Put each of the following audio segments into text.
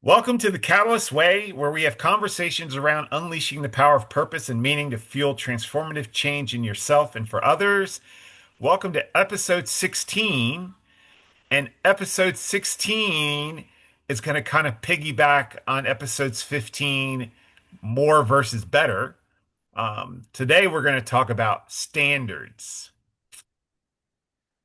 Welcome to the Catalyst Way, where we have conversations around unleashing the power of purpose and meaning to fuel transformative change in yourself and for others. Welcome to episode 16. And episode 16 is going to kind of piggyback on episodes 15, more versus better. Today, we're going to talk about standards.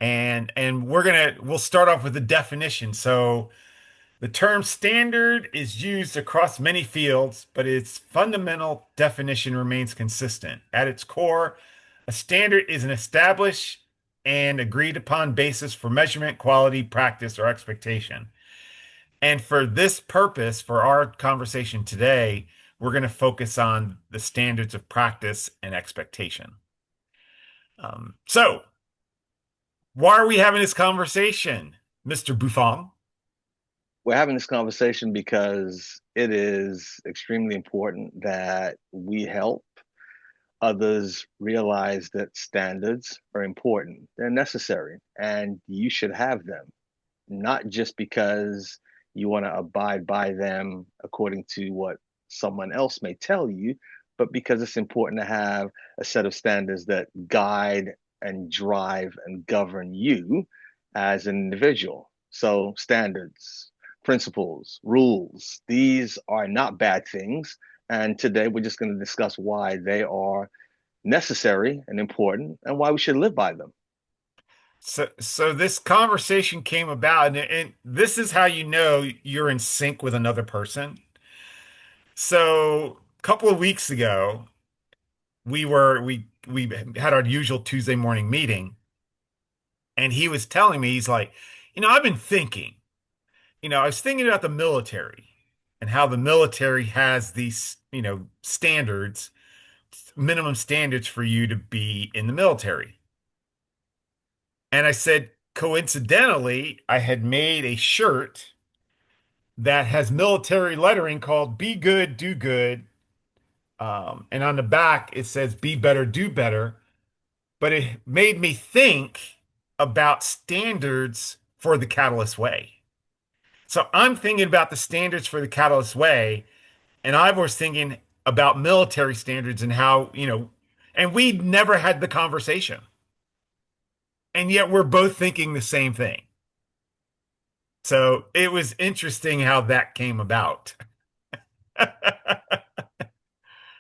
And we'll start off with the definition. So, the term standard is used across many fields, but its fundamental definition remains consistent. At its core, a standard is an established and agreed upon basis for measurement, quality, practice, or expectation. And for this purpose, for our conversation today, we're going to focus on the standards of practice and expectation. So, why are we having this conversation, Mr. Buffon? We're having this conversation because it is extremely important that we help others realize that standards are important. They're necessary, and you should have them, not just because you want to abide by them according to what someone else may tell you, but because it's important to have a set of standards that guide and drive and govern you as an individual. So, standards, principles, rules, these are not bad things. And today we're just going to discuss why they are necessary and important and why we should live by them. So this conversation came about, and this is how you know you're in sync with another person. So a couple of weeks ago, we had our usual Tuesday morning meeting, and he was telling me, he's like, I've been thinking, I was thinking about the military and how the military has these, standards, minimum standards for you to be in the military. And I said, coincidentally, I had made a shirt that has military lettering called Be Good, Do Good. And on the back, it says Be Better, Do Better. But it made me think about standards for the Catalyst Way. So I'm thinking about the standards for the Catalyst Way, and I was thinking about military standards and how, and we never had the conversation. And yet we're both thinking the same thing. So it was interesting how that came about.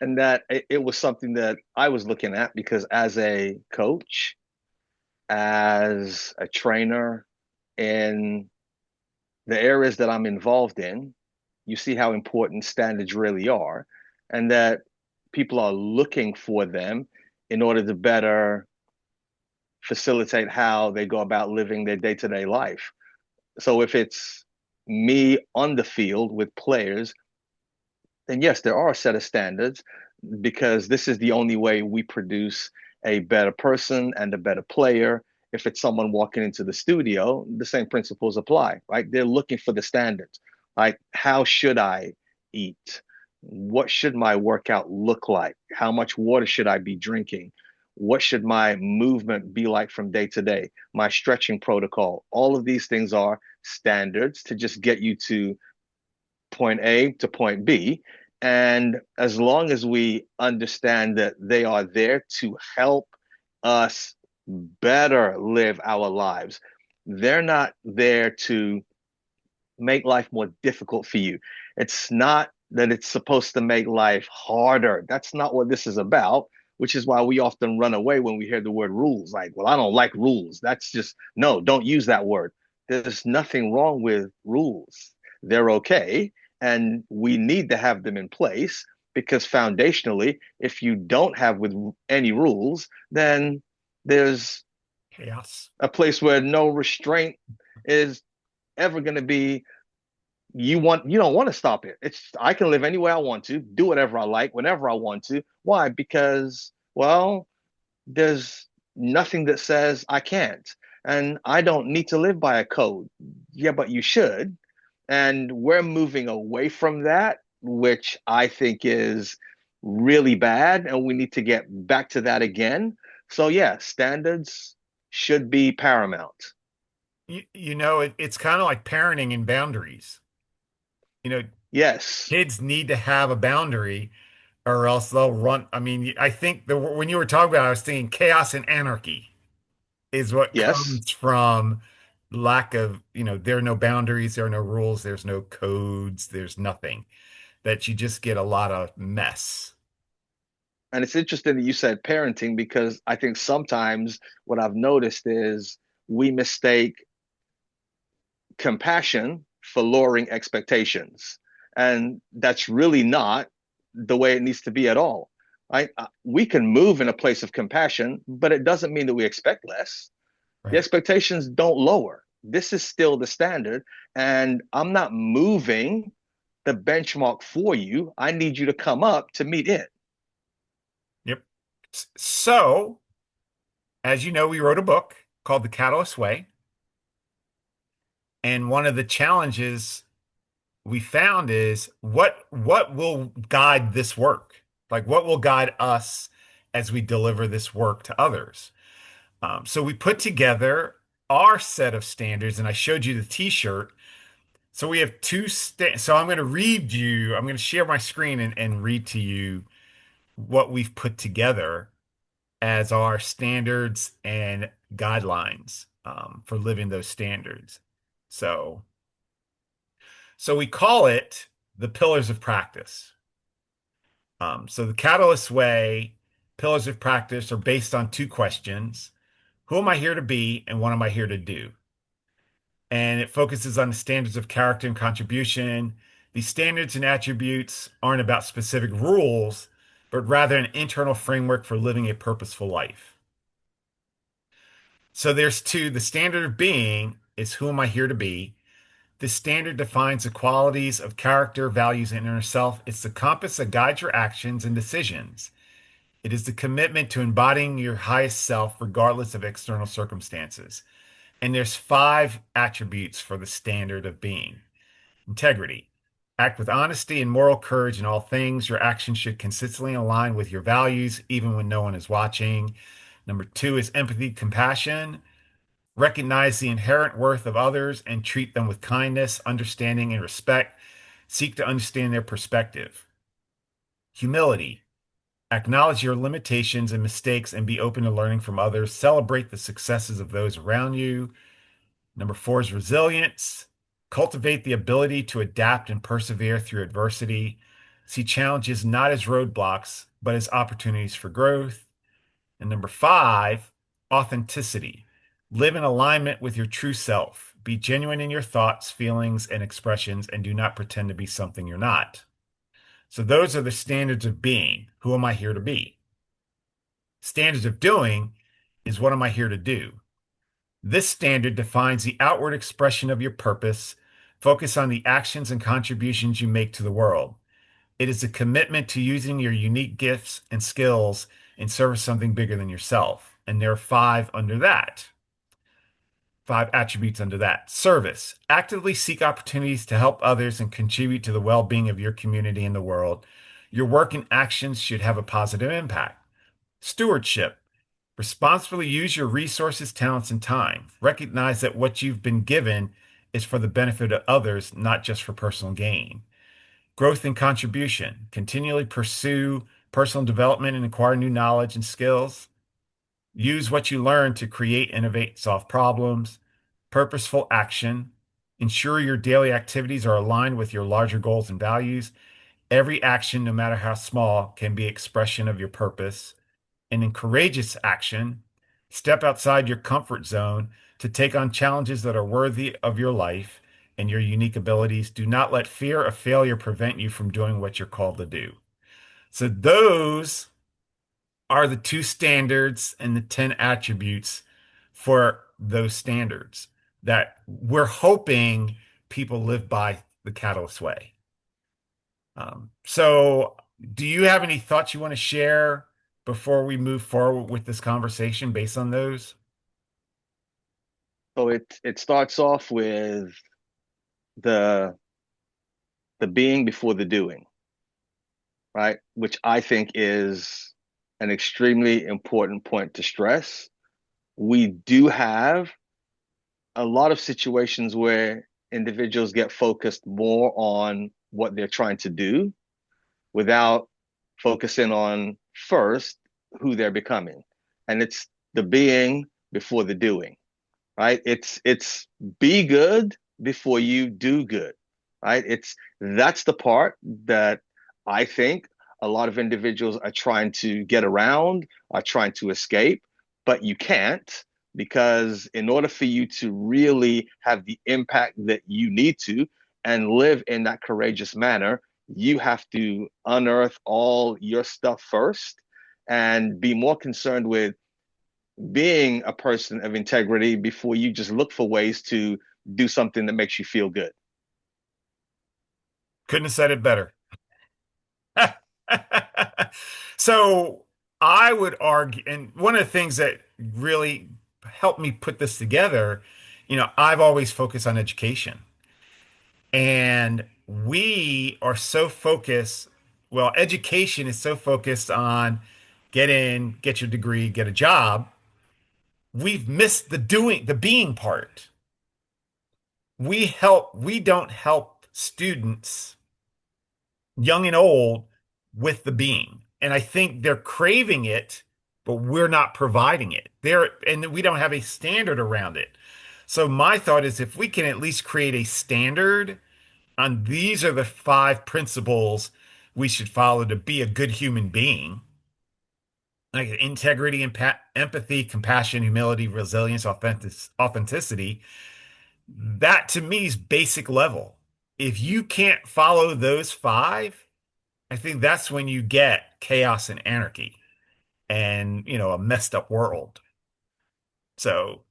And that it was something that I was looking at because as a coach, as a trainer in the areas that I'm involved in, you see how important standards really are, and that people are looking for them in order to better facilitate how they go about living their day-to-day life. So if it's me on the field with players, then yes, there are a set of standards because this is the only way we produce a better person and a better player. If it's someone walking into the studio, the same principles apply, right? They're looking for the standards. Like, how should I eat? What should my workout look like? How much water should I be drinking? What should my movement be like from day to day? My stretching protocol. All of these things are standards to just get you to point A to point B. And as long as we understand that they are there to help us better live our lives, they're not there to make life more difficult for you. It's not that it's supposed to make life harder. That's not what this is about, which is why we often run away when we hear the word rules. Like, well, I don't like rules. That's just, no, don't use that word. There's nothing wrong with rules. They're okay. And we need to have them in place because foundationally, if you don't have with any rules, then there's Chaos. a place where no restraint is ever going to be. You don't want to stop it. It's I can live any way I want to, do whatever I like, whenever I want to. Why? Because, well, there's nothing that says I can't. And I don't need to live by a code. Yeah, but you should. And we're moving away from that, which I think is really bad. And we need to get back to that again. So, yeah, standards should be paramount. It's kind of like parenting and boundaries. You know, Yes. kids need to have a boundary or else they'll run. I mean, I think when you were talking about it, I was thinking chaos and anarchy is what Yes. comes from lack of, there are no boundaries, there are no rules, there's no codes, there's nothing, that you just get a lot of mess. And it's interesting that you said parenting because I think sometimes what I've noticed is we mistake compassion for lowering expectations. And that's really not the way it needs to be at all. Right? We can move in a place of compassion, but it doesn't mean that we expect less. The Right. expectations don't lower. This is still the standard. And I'm not moving the benchmark for you. I need you to come up to meet it. Yep. So, as you know, we wrote a book called The Catalyst Way. And one of the challenges we found is what will guide this work? Like what will guide us as we deliver this work to others? So we put together our set of standards, and I showed you the t-shirt. So we have so I'm going to read you, I'm going to share my screen and read to you what we've put together as our standards and guidelines for living those standards. So, so we call it the pillars of practice. So the Catalyst Way pillars of practice are based on two questions. Who am I here to be, and what am I here to do? And it focuses on the standards of character and contribution. These standards and attributes aren't about specific rules, but rather an internal framework for living a purposeful life. So there's two. The standard of being is who am I here to be? This standard defines the qualities of character, values, and inner self. It's the compass that guides your actions and decisions. It is the commitment to embodying your highest self regardless of external circumstances. And there's five attributes for the standard of being. Integrity. Act with honesty and moral courage in all things. Your actions should consistently align with your values, even when no one is watching. Number two is empathy, compassion. Recognize the inherent worth of others and treat them with kindness, understanding, and respect. Seek to understand their perspective. Humility. Acknowledge your limitations and mistakes and be open to learning from others. Celebrate the successes of those around you. Number four is resilience. Cultivate the ability to adapt and persevere through adversity. See challenges not as roadblocks, but as opportunities for growth. And number five, authenticity. Live in alignment with your true self. Be genuine in your thoughts, feelings, and expressions, and do not pretend to be something you're not. So those are the standards of being. Who am I here to be? Standards of doing is what am I here to do? This standard defines the outward expression of your purpose. Focus on the actions and contributions you make to the world. It is a commitment to using your unique gifts and skills in service of something bigger than yourself. And there are five under that, five attributes under that. Service. Actively seek opportunities to help others and contribute to the well-being of your community and the world. Your work and actions should have a positive impact. Stewardship. Responsibly use your resources, talents, and time. Recognize that what you've been given is for the benefit of others, not just for personal gain. Growth and contribution. Continually pursue personal development and acquire new knowledge and skills. Use what you learn to create, innovate, solve problems. Purposeful action. Ensure your daily activities are aligned with your larger goals and values. Every action, no matter how small, can be expression of your purpose. And in courageous action, step outside your comfort zone to take on challenges that are worthy of your life and your unique abilities. Do not let fear of failure prevent you from doing what you're called to do. So those are the two standards and the 10 attributes for those standards that we're hoping people live by the Catalyst Way. So, do you have any thoughts you want to share before we move forward with this conversation based on those? So it starts off with the the being before the doing, right? Which I think is an extremely important point to stress. We do have a lot of situations where individuals get focused more on what they're trying to do without focusing on first who they're becoming. And it's the being before the doing, right? It's be good before you do good, right? It's That's the part that I think a lot of individuals are trying to get around, are trying to escape, but you can't, because in order for you to really have the impact that you need to and live in that courageous manner, you have to unearth all your stuff first and be more concerned with being a person of integrity before you just look for ways to do something that makes you feel good. Couldn't have said it better. So I would argue, and one of the things that really helped me put this together, I've always focused on education. And we are so focused, well, education is so focused on get in, get your degree, get a job. We've missed the being part. We don't help students, young and old, with the being. And I think they're craving it, but we're not providing it. And we don't have a standard around it. So my thought is if we can at least create a standard on these are the five principles we should follow to be a good human being, like integrity, empathy, compassion, humility, resilience, authenticity. That to me is basic level. If you can't follow those five, I think that's when you get chaos and anarchy and, a messed up world. So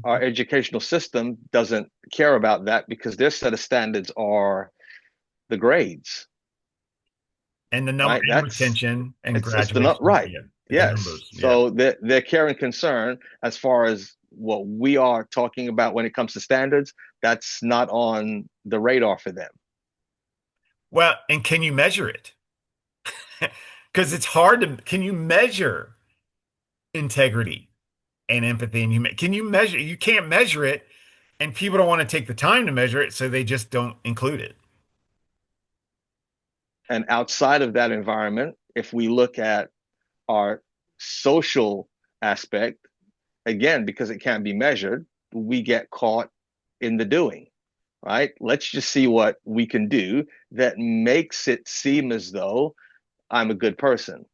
Our educational system doesn't care about that because their set of standards are the grades, and the number right? and That's retention and it's the graduation, right. yeah, the Yes. numbers, yeah. So their care and concern as far as what we are talking about when it comes to standards, that's not on the radar for them. Well, and can you measure it? Because it's hard to, can you measure integrity and empathy and human? Can you measure? You can't measure it, and people don't want to take the time to measure it, so they just don't include it. And outside of that environment, if we look at our social aspect, again, because it can't be measured, we get caught in the doing, right? Let's just see what we can do that makes it seem as though I'm a good person.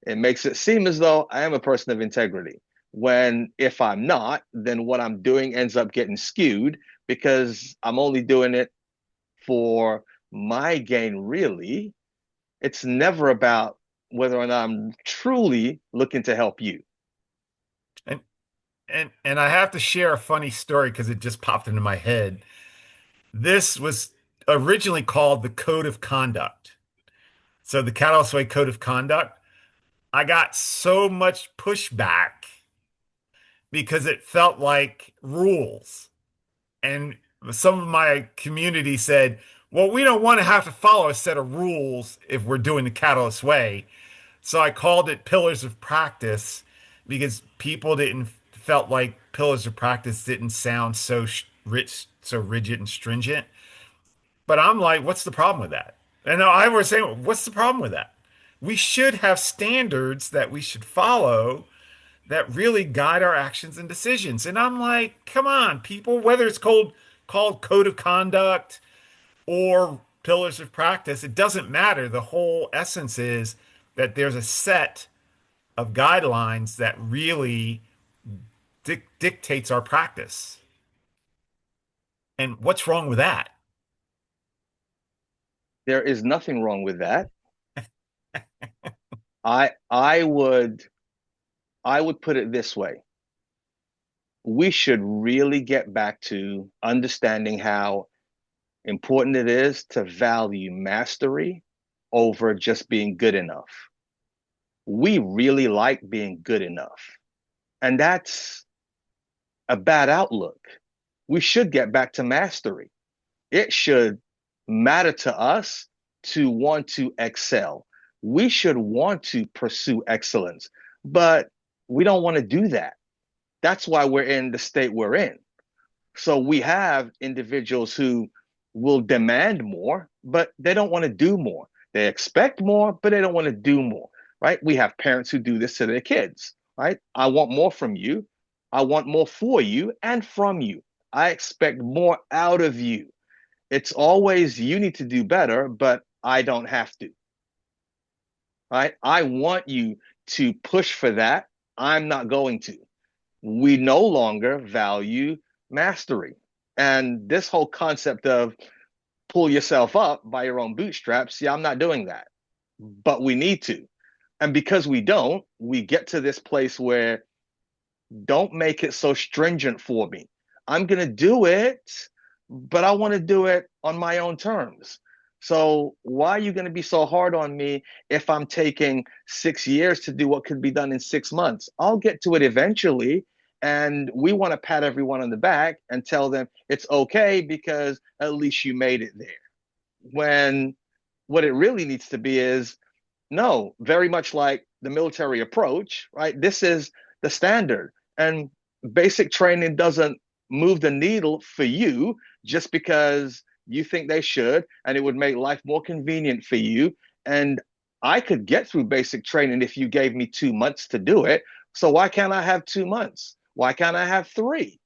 It makes it seem as though I am a person of integrity. When if I'm not, then what I'm doing ends up getting skewed because I'm only doing it for my gain, really. It's never about whether or not I'm truly looking to help you. And and I have to share a funny story because it just popped into my head. This was originally called the Code of Conduct. So the Catalyst Way Code of Conduct, I got so much pushback because it felt like rules. And some of my community said, well, we don't want to have to follow a set of rules if we're doing the Catalyst Way. So I called it Pillars of Practice because people didn't felt like Pillars of Practice didn't sound so rich, so rigid and stringent. But I'm like, what's the problem with that? And I was saying, what's the problem with that? We should have standards that we should follow that really guide our actions and decisions. And I'm like, come on, people, whether it's called Code of Conduct or Pillars of Practice, it doesn't matter. The whole essence is that there's a set of guidelines that really dictates our practice. And what's wrong with that? There is nothing wrong with that. I would put it this way. We should really get back to understanding how important it is to value mastery over just being good enough. We really like being good enough. And that's a bad outlook. We should get back to mastery. It should matter to us to want to excel. We should want to pursue excellence, but we don't want to do that. That's why we're in the state we're in. So we have individuals who will demand more, but they don't want to do more. They expect more, but they don't want to do more, right? We have parents who do this to their kids, right? I want more from you. I want more for you and from you. I expect more out of you. It's always you need to do better, but I don't have to, right? I want you to push for that. I'm not going to. We no longer value mastery. And this whole concept of pull yourself up by your own bootstraps, yeah, I'm not doing that. But we need to. And because we don't, we get to this place where don't make it so stringent for me. I'm going to do it, but I want to do it on my own terms. So why are you going to be so hard on me if I'm taking 6 years to do what could be done in 6 months? I'll get to it eventually. And we want to pat everyone on the back and tell them it's okay because at least you made it there. When what it really needs to be is no, very much like the military approach, right? This is the standard. And basic training doesn't move the needle for you just because you think they should, and it would make life more convenient for you. And I could get through basic training if you gave me 2 months to do it. So why can't I have 2 months? Why can't I have three?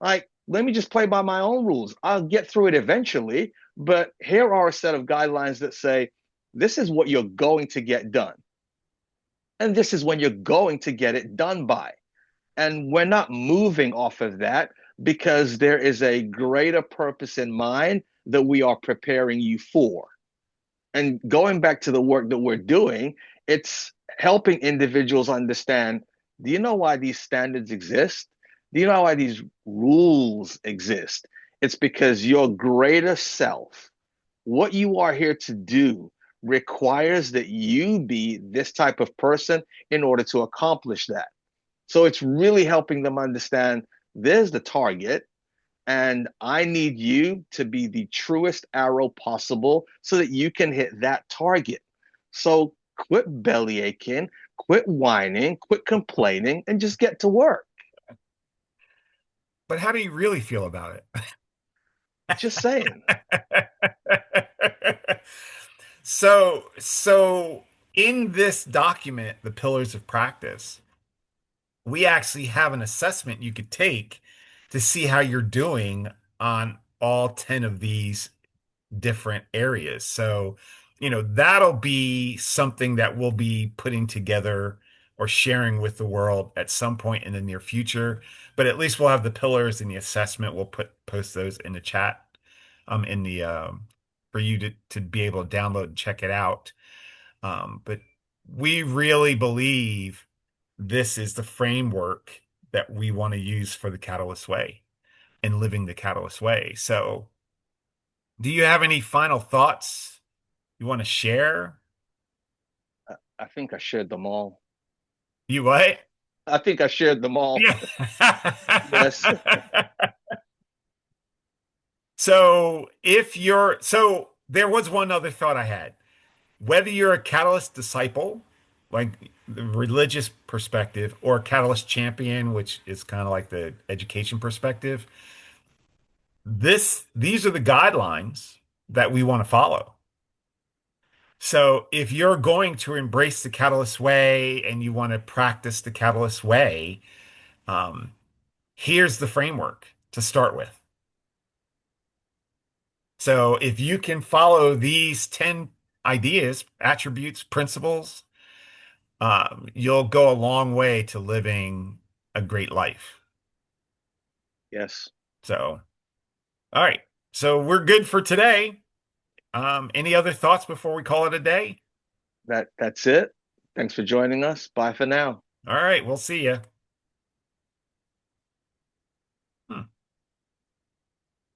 Like, let me just play by my own rules. I'll get through it eventually, but here are a set of guidelines that say this is what you're going to get done. And this is when you're going to get it done by. And we're not moving off of that because there is a greater purpose in mind that we are preparing you for. And going back to the work that we're doing, it's helping individuals understand, do you know why these standards exist? Do you know why these rules exist? It's because your greater self, what you are here to do, requires that you be this type of person in order to accomplish that. So it's really helping them understand there's the target, and I need you to be the truest arrow possible so that you can hit that target. So quit belly aching, quit whining, quit complaining, and just get to work. But how do you really feel about Just saying. it? So in this document, The Pillars of Practice, we actually have an assessment you could take to see how you're doing on all 10 of these different areas. So, that'll be something that we'll be putting together or sharing with the world at some point in the near future. But at least we'll have the pillars and the assessment. We'll post those in the chat, in the for you to be able to download and check it out. But we really believe this is the framework that we want to use for the Catalyst Way and living the Catalyst Way. So, do you have any final thoughts you want to share? I think I shared them all. You what? I think I shared them all. Yeah. Yes. So there was one other thought I had. Whether you're a Catalyst disciple, like the religious perspective, or a Catalyst champion, which is kind of like the education perspective, these are the guidelines that we want to follow. So if you're going to embrace the Catalyst Way and you want to practice the Catalyst Way, um, here's the framework to start with. So if you can follow these 10 ideas, attributes, principles, you'll go a long way to living a great life. Yes. So, all right. So we're good for today. Any other thoughts before we call it a day? That's it. Thanks for joining us. Bye for now. All right, we'll see you.